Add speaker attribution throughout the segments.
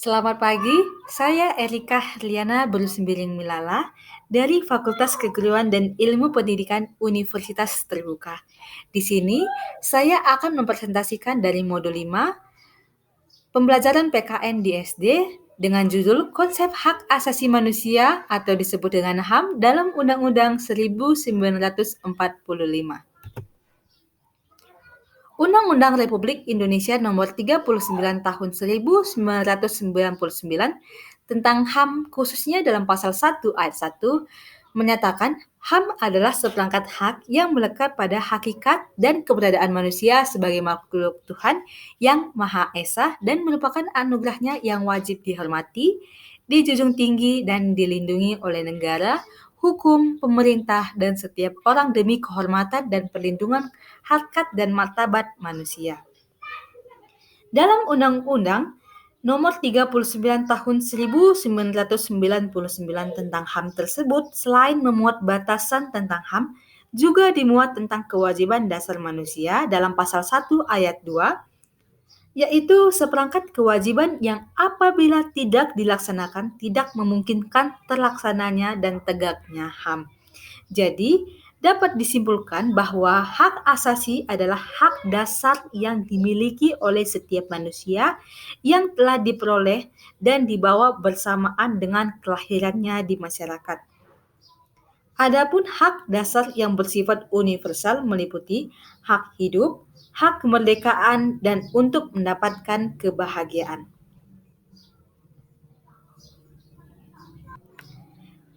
Speaker 1: Selamat pagi, saya Erika Herliana Berusembiring Milala dari Fakultas Keguruan dan Ilmu Pendidikan Universitas Terbuka. Di sini, saya akan mempresentasikan dari modul 5, pembelajaran PKN di SD dengan judul Konsep Hak Asasi Manusia atau disebut dengan HAM dalam Undang-Undang 1945. Undang-Undang Republik Indonesia Nomor 39 Tahun 1999 tentang HAM khususnya dalam pasal 1 ayat 1 menyatakan HAM adalah seperangkat hak yang melekat pada hakikat dan keberadaan manusia sebagai makhluk Tuhan yang Maha Esa dan merupakan anugerahnya yang wajib dihormati, dijunjung tinggi dan dilindungi oleh negara, hukum, pemerintah, dan setiap orang demi kehormatan dan perlindungan harkat dan martabat manusia. Dalam Undang-Undang Nomor 39 Tahun 1999 tentang HAM tersebut, selain memuat batasan tentang HAM, juga dimuat tentang kewajiban dasar manusia dalam pasal 1 ayat 2, yaitu seperangkat kewajiban yang apabila tidak dilaksanakan tidak memungkinkan terlaksananya dan tegaknya HAM. Jadi, dapat disimpulkan bahwa hak asasi adalah hak dasar yang dimiliki oleh setiap manusia yang telah diperoleh dan dibawa bersamaan dengan kelahirannya di masyarakat. Adapun hak dasar yang bersifat universal meliputi hak hidup, hak kemerdekaan, dan untuk mendapatkan kebahagiaan.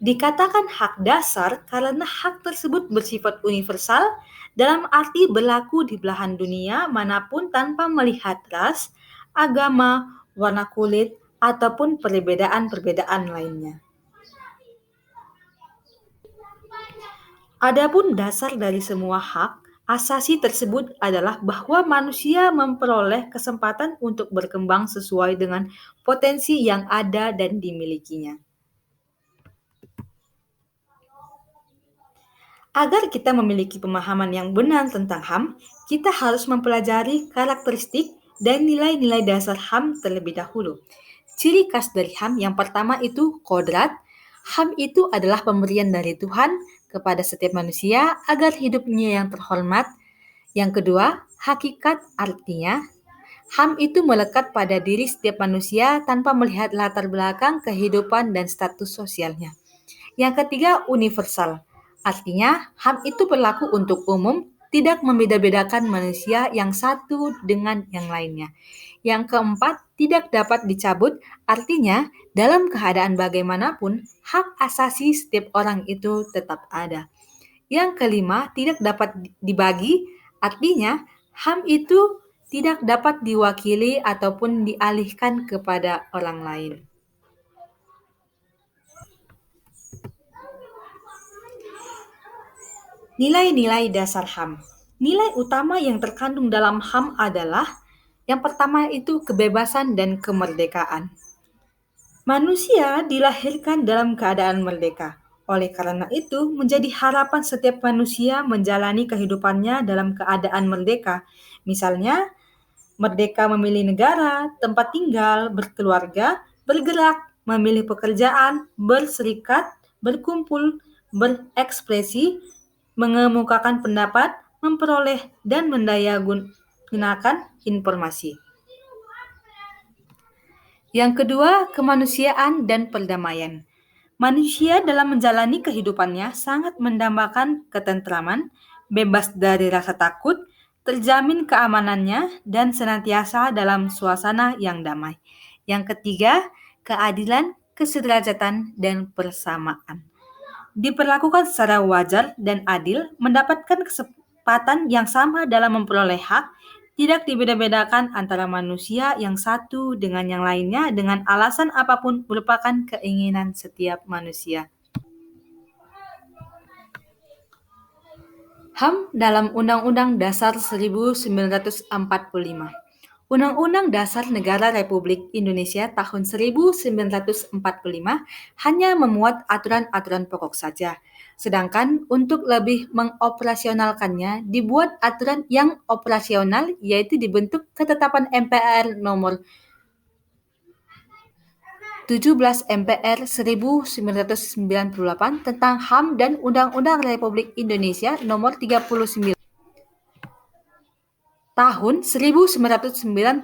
Speaker 1: Dikatakan hak dasar karena hak tersebut bersifat universal dalam arti berlaku di belahan dunia manapun tanpa melihat ras, agama, warna kulit, ataupun perbedaan-perbedaan lainnya. Adapun dasar dari semua hak asasi tersebut adalah bahwa manusia memperoleh kesempatan untuk berkembang sesuai dengan potensi yang ada dan dimilikinya. Agar kita memiliki pemahaman yang benar tentang HAM, kita harus mempelajari karakteristik dan nilai-nilai dasar HAM terlebih dahulu. Ciri khas dari HAM yang pertama itu kodrat. HAM itu adalah pemberian dari Tuhan kepada setiap manusia agar hidupnya yang terhormat. Yang kedua, hakikat artinya HAM itu melekat pada diri setiap manusia tanpa melihat latar belakang kehidupan dan status sosialnya. Yang ketiga, universal. Artinya, HAM itu berlaku untuk umum, tidak membeda-bedakan manusia yang satu dengan yang lainnya. Yang keempat, tidak dapat dicabut, artinya dalam keadaan bagaimanapun, hak asasi setiap orang itu tetap ada. Yang kelima, tidak dapat dibagi, artinya HAM itu tidak dapat diwakili ataupun dialihkan kepada orang lain. Nilai-nilai dasar HAM. Nilai utama yang terkandung dalam HAM adalah yang pertama itu kebebasan dan kemerdekaan. Manusia dilahirkan dalam keadaan merdeka. Oleh karena itu, menjadi harapan setiap manusia menjalani kehidupannya dalam keadaan merdeka. Misalnya, merdeka memilih negara, tempat tinggal, berkeluarga, bergerak, memilih pekerjaan, berserikat, berkumpul, berekspresi, mengemukakan pendapat, memperoleh, dan mendayagunakan informasi. Yang kedua, kemanusiaan dan perdamaian. Manusia dalam menjalani kehidupannya sangat mendambakan ketentraman, bebas dari rasa takut, terjamin keamanannya, dan senantiasa dalam suasana yang damai. Yang ketiga, keadilan, kesederajatan, dan persamaan. Diperlakukan secara wajar dan adil, mendapatkan kesempatan yang sama dalam memperoleh hak, tidak dibeda-bedakan antara manusia yang satu dengan yang lainnya dengan alasan apapun merupakan keinginan setiap manusia. HAM dalam Undang-Undang Dasar 1945. Undang-Undang Dasar Negara Republik Indonesia tahun 1945 hanya memuat aturan-aturan pokok saja. Sedangkan untuk lebih mengoperasionalkannya dibuat aturan yang operasional yaitu dibentuk ketetapan MPR nomor 17 MPR 1998 tentang HAM dan Undang-Undang Republik Indonesia Nomor 39 Tahun 1999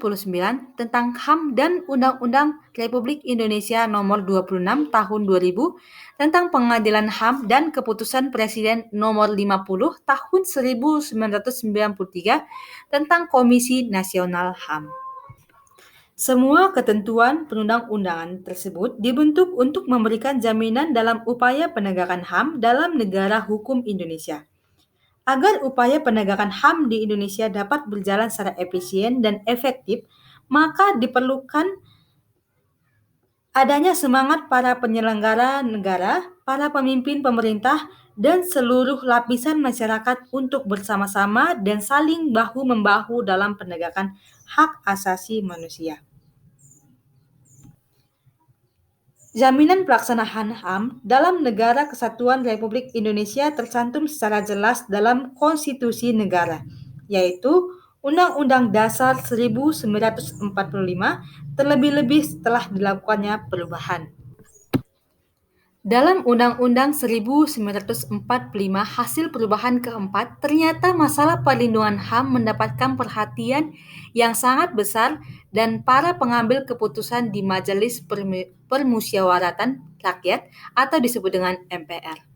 Speaker 1: tentang HAM dan Undang-Undang Republik Indonesia Nomor 26 Tahun 2000 tentang Pengadilan HAM dan Keputusan Presiden Nomor 50 Tahun 1993 tentang Komisi Nasional HAM. Semua ketentuan perundang-undangan tersebut dibentuk untuk memberikan jaminan dalam upaya penegakan HAM dalam negara hukum Indonesia. Agar upaya penegakan HAM di Indonesia dapat berjalan secara efisien dan efektif, maka diperlukan adanya semangat para penyelenggara negara, para pemimpin pemerintah, dan seluruh lapisan masyarakat untuk bersama-sama dan saling bahu-membahu dalam penegakan hak asasi manusia. Jaminan pelaksanaan HAM dalam Negara Kesatuan Republik Indonesia tercantum secara jelas dalam konstitusi negara, yaitu Undang-Undang Dasar 1945, terlebih-lebih setelah dilakukannya perubahan. Dalam Undang-Undang 1945 hasil perubahan keempat, ternyata masalah perlindungan HAM mendapatkan perhatian yang sangat besar dan para pengambil keputusan di Majelis Permusyawaratan Rakyat atau disebut dengan MPR.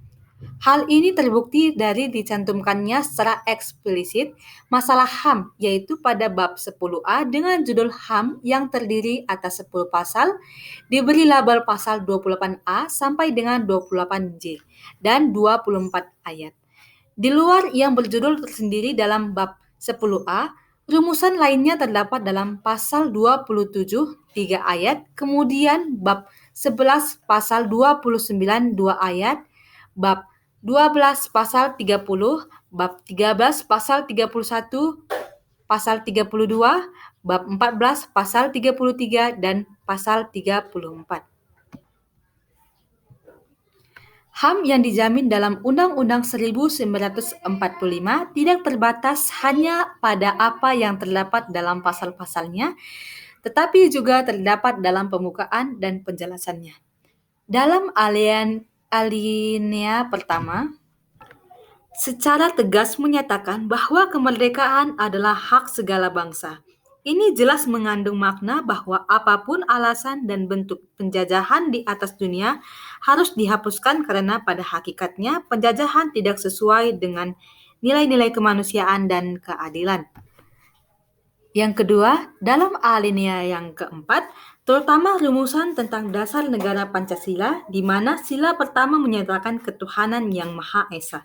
Speaker 1: Hal ini terbukti dari dicantumkannya secara eksplisit masalah HAM, yaitu pada bab 10A dengan judul HAM yang terdiri atas 10 pasal, diberi label pasal 28A sampai dengan 28J, dan 24 ayat. Di luar yang berjudul tersendiri dalam bab 10A, rumusan lainnya terdapat dalam pasal 27, 3 ayat, kemudian bab 11 pasal 29, 2 ayat, bab 12 pasal 30, bab 13 pasal 31, pasal 32, bab 14 pasal 33, dan pasal 34. HAM yang dijamin dalam Undang-Undang 1945 tidak terbatas hanya pada apa yang terdapat dalam pasal-pasalnya, tetapi juga terdapat dalam pembukaan dan penjelasannya. Dalam alinea pertama, secara tegas menyatakan bahwa kemerdekaan adalah hak segala bangsa. Ini jelas mengandung makna bahwa apapun alasan dan bentuk penjajahan di atas dunia harus dihapuskan karena pada hakikatnya penjajahan tidak sesuai dengan nilai-nilai kemanusiaan dan keadilan. Yang kedua, dalam alinea yang keempat, terutama rumusan tentang dasar negara Pancasila, di mana sila pertama menyatakan ketuhanan yang Maha Esa.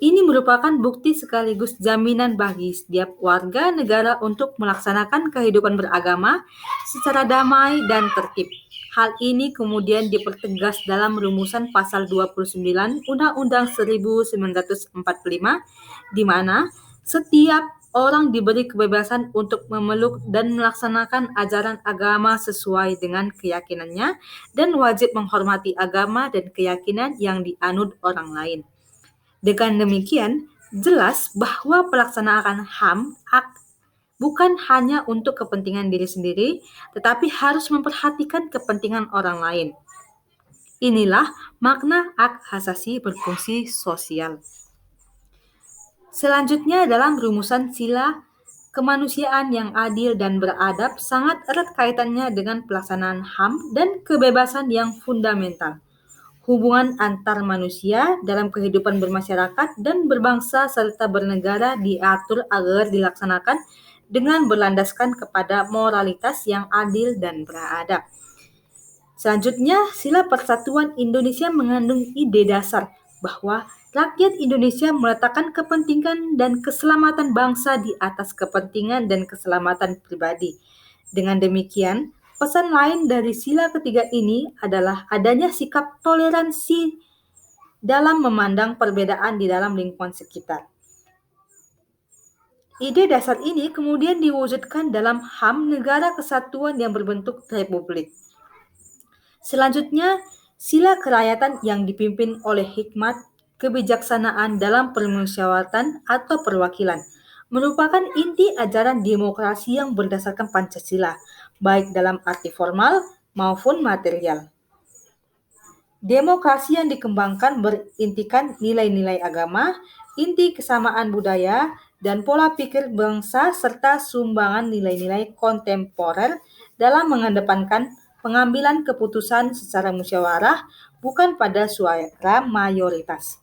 Speaker 1: Ini merupakan bukti sekaligus jaminan bagi setiap warga negara untuk melaksanakan kehidupan beragama secara damai dan tertib. Hal ini kemudian dipertegas dalam rumusan pasal 29 Undang-Undang 1945, di mana setiap orang diberi kebebasan untuk memeluk dan melaksanakan ajaran agama sesuai dengan keyakinannya dan wajib menghormati agama dan keyakinan yang dianut orang lain. Dengan demikian, jelas bahwa pelaksanaan HAM bukan hanya untuk kepentingan diri sendiri, tetapi harus memperhatikan kepentingan orang lain. Inilah makna hak asasi berfungsi sosial. Selanjutnya dalam rumusan sila kemanusiaan yang adil dan beradab sangat erat kaitannya dengan pelaksanaan HAM dan kebebasan yang fundamental. Hubungan antar manusia dalam kehidupan bermasyarakat dan berbangsa serta bernegara diatur agar dilaksanakan dengan berlandaskan kepada moralitas yang adil dan beradab. Selanjutnya, sila persatuan Indonesia mengandung ide dasar bahwa rakyat Indonesia meletakkan kepentingan dan keselamatan bangsa di atas kepentingan dan keselamatan pribadi. Dengan demikian, pesan lain dari sila ketiga ini adalah adanya sikap toleransi dalam memandang perbedaan di dalam lingkungan sekitar. Ide dasar ini kemudian diwujudkan dalam HAM Negara Kesatuan yang berbentuk republik. Selanjutnya, sila kerakyatan yang dipimpin oleh hikmat kebijaksanaan dalam permusyawaratan atau perwakilan merupakan inti ajaran demokrasi yang berdasarkan Pancasila, baik dalam arti formal maupun material. Demokrasi yang dikembangkan berintikan nilai-nilai agama, inti kesamaan budaya, dan pola pikir bangsa serta sumbangan nilai-nilai kontemporer dalam mengedepankan pengambilan keputusan secara musyawarah bukan pada suara mayoritas.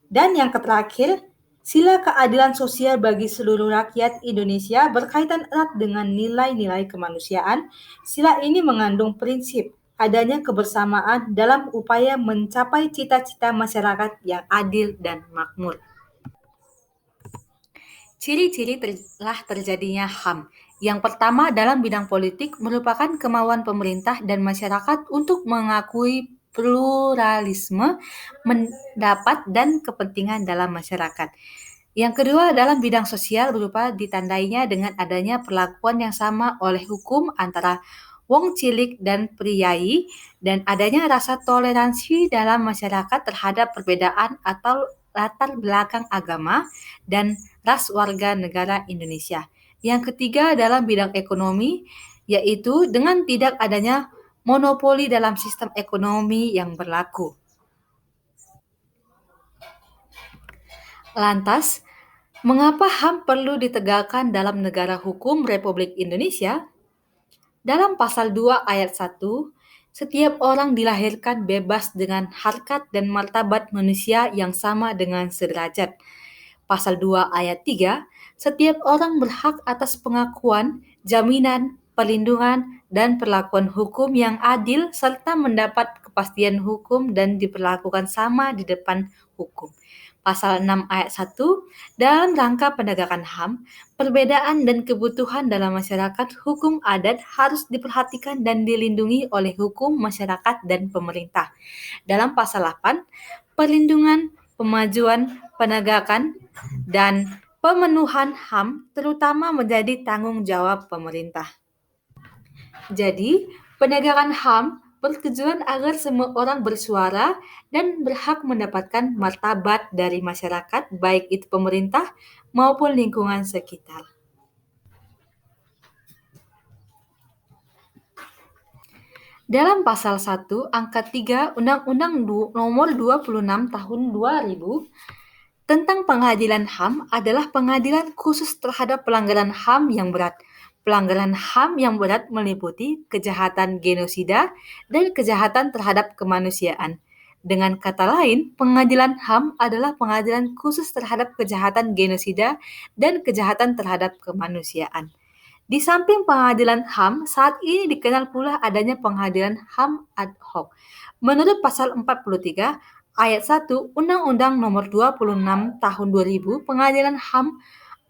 Speaker 1: Dan yang terakhir, sila keadilan sosial bagi seluruh rakyat Indonesia berkaitan erat dengan nilai-nilai kemanusiaan. Sila ini mengandung prinsip adanya kebersamaan dalam upaya mencapai cita-cita masyarakat yang adil dan makmur. Ciri-ciri telah terjadinya HAM. Yang pertama dalam bidang politik merupakan kemauan pemerintah dan masyarakat untuk mengakui pluralisme pendapat dan kepentingan dalam masyarakat. Yang kedua dalam bidang sosial berupa ditandainya dengan adanya perlakuan yang sama oleh hukum antara wong cilik dan priai dan adanya rasa toleransi dalam masyarakat terhadap perbedaan atau latar belakang agama dan ras warga negara Indonesia. Yang ketiga dalam bidang ekonomi, yaitu dengan tidak adanya monopoli dalam sistem ekonomi yang berlaku. Lantas, mengapa HAM perlu ditegakkan dalam negara hukum Republik Indonesia? Dalam pasal 2 ayat 1, setiap orang dilahirkan bebas dengan harkat dan martabat manusia yang sama dengan sederajat. Pasal 2 ayat 3, setiap orang berhak atas pengakuan, jaminan, perlindungan, dan perlakuan hukum yang adil serta mendapat kepastian hukum dan diperlakukan sama di depan hukum. Pasal 6 ayat 1, dalam rangka penegakan HAM, perbedaan dan kebutuhan dalam masyarakat hukum adat harus diperhatikan dan dilindungi oleh hukum masyarakat dan pemerintah. Dalam pasal 8, perlindungan, pemajuan, penegakan, dan pemenuhan HAM terutama menjadi tanggung jawab pemerintah. Jadi, penegakan HAM bertujuan agar semua orang bersuara dan berhak mendapatkan martabat dari masyarakat, baik itu pemerintah maupun lingkungan sekitar. Dalam pasal 1 angka 3 Undang-Undang Nomor 26 Tahun 2000 tentang pengadilan HAM adalah pengadilan khusus terhadap pelanggaran HAM yang berat. Pelanggaran HAM yang berat meliputi kejahatan genosida dan kejahatan terhadap kemanusiaan. Dengan kata lain, pengadilan HAM adalah pengadilan khusus terhadap kejahatan genosida dan kejahatan terhadap kemanusiaan. Di samping pengadilan HAM, saat ini dikenal pula adanya pengadilan HAM ad hoc. Menurut pasal 43 ayat 1 Undang-Undang Nomor 26 Tahun 2000, pengadilan HAM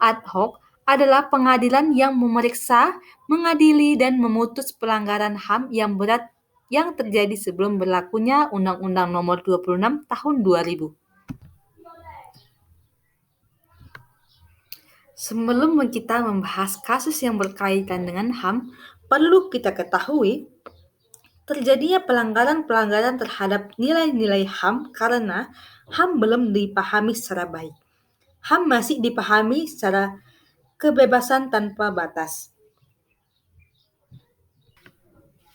Speaker 1: ad hoc adalah pengadilan yang memeriksa, mengadili, dan memutus pelanggaran HAM yang berat yang terjadi sebelum berlakunya Undang-Undang Nomor 26 Tahun 2000. Sebelum kita membahas kasus yang berkaitan dengan HAM, perlu kita ketahui terjadinya pelanggaran-pelanggaran terhadap nilai-nilai HAM karena HAM belum dipahami secara baik. HAM masih dipahami secara kebebasan tanpa batas.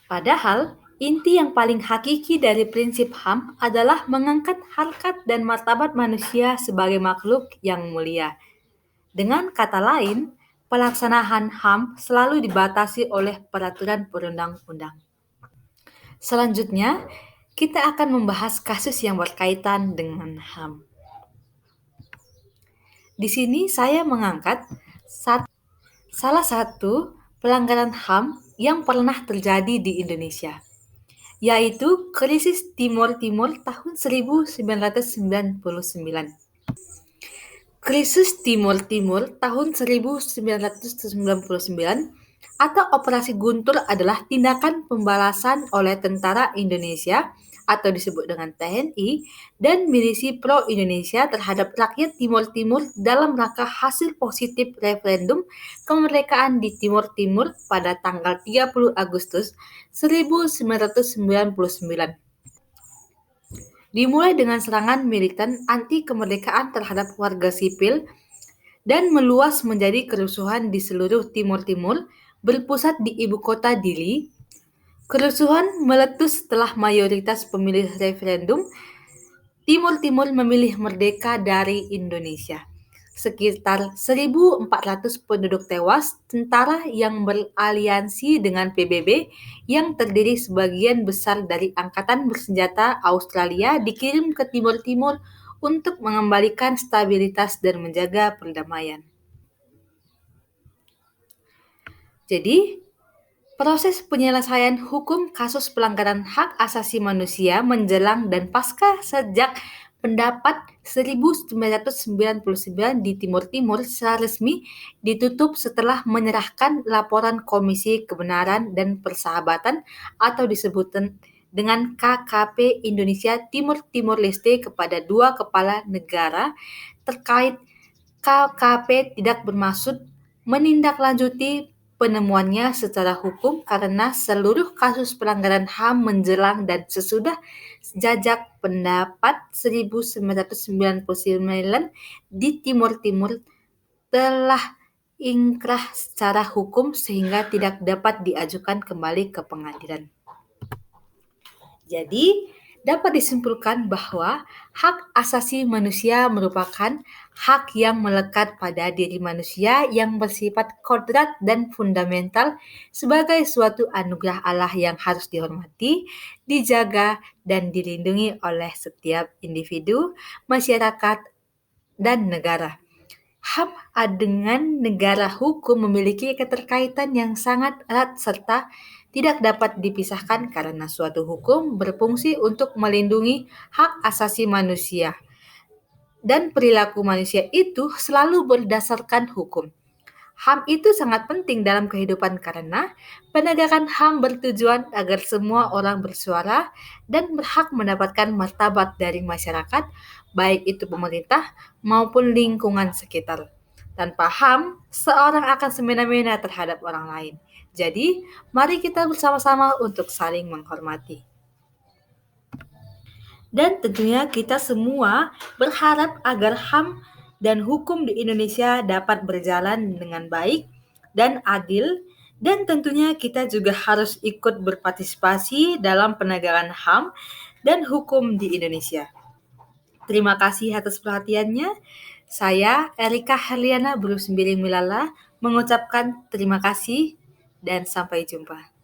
Speaker 1: Padahal, inti yang paling hakiki dari prinsip HAM adalah mengangkat harkat dan martabat manusia sebagai makhluk yang mulia. Dengan kata lain, pelaksanaan HAM selalu dibatasi oleh peraturan perundang-undang. Selanjutnya, kita akan membahas kasus yang berkaitan dengan HAM. Di sini saya mengangkat salah satu pelanggaran HAM yang pernah terjadi di Indonesia, yaitu krisis Timur Timur tahun 1999. Krisis Timur Timur tahun 1999 atau Operasi Guntur adalah tindakan pembalasan oleh tentara Indonesia atau disebut dengan TNI dan milisi pro-Indonesia terhadap rakyat Timur Timur dalam rangka hasil positif referendum kemerdekaan di Timur Timur pada tanggal 30 Agustus 1999. Dimulai dengan serangan militan anti kemerdekaan terhadap warga sipil dan meluas menjadi kerusuhan di seluruh Timur Timur, berpusat di ibu kota Dili. Kerusuhan meletus setelah mayoritas pemilih referendum Timur Timur memilih merdeka dari Indonesia. Sekitar 1.400 penduduk tewas, tentara yang beraliansi dengan PBB yang terdiri sebagian besar dari angkatan bersenjata Australia dikirim ke Timur Timur untuk mengembalikan stabilitas dan menjaga perdamaian. Jadi, proses penyelesaian hukum kasus pelanggaran hak asasi manusia menjelang dan pasca sejak pendapat 1999 di Timur Timur secara resmi ditutup setelah menyerahkan laporan Komisi Kebenaran dan Persahabatan atau disebut dengan KKP Indonesia Timur Timur Leste kepada dua kepala negara terkait. KKP tidak bermaksud menindaklanjuti penemuannya secara hukum karena seluruh kasus pelanggaran HAM menjelang dan sesudah jajak pendapat 1999 di Timur Timur telah ingkrah secara hukum sehingga tidak dapat diajukan kembali ke pengadilan. Jadi, dapat disimpulkan bahwa hak asasi manusia merupakan hak yang melekat pada diri manusia yang bersifat kodrat dan fundamental sebagai suatu anugerah Allah yang harus dihormati, dijaga, dan dilindungi oleh setiap individu, masyarakat, dan negara. HAM dengan negara hukum memiliki keterkaitan yang sangat erat serta tidak dapat dipisahkan karena suatu hukum berfungsi untuk melindungi hak asasi manusia dan perilaku manusia itu selalu berdasarkan hukum. HAM itu sangat penting dalam kehidupan karena penegakan HAM bertujuan agar semua orang bersuara dan berhak mendapatkan martabat dari masyarakat, baik itu pemerintah maupun lingkungan sekitar. Tanpa HAM, seorang akan semena-mena terhadap orang lain. Jadi, mari kita bersama-sama untuk saling menghormati. Dan tentunya kita semua berharap agar HAM dan hukum di Indonesia dapat berjalan dengan baik dan adil, dan tentunya kita juga harus ikut berpartisipasi dalam penegakan HAM dan hukum di Indonesia. Terima kasih atas perhatiannya. Saya, Erika Herliana Brusmbiri Milala, mengucapkan terima kasih dan sampai jumpa.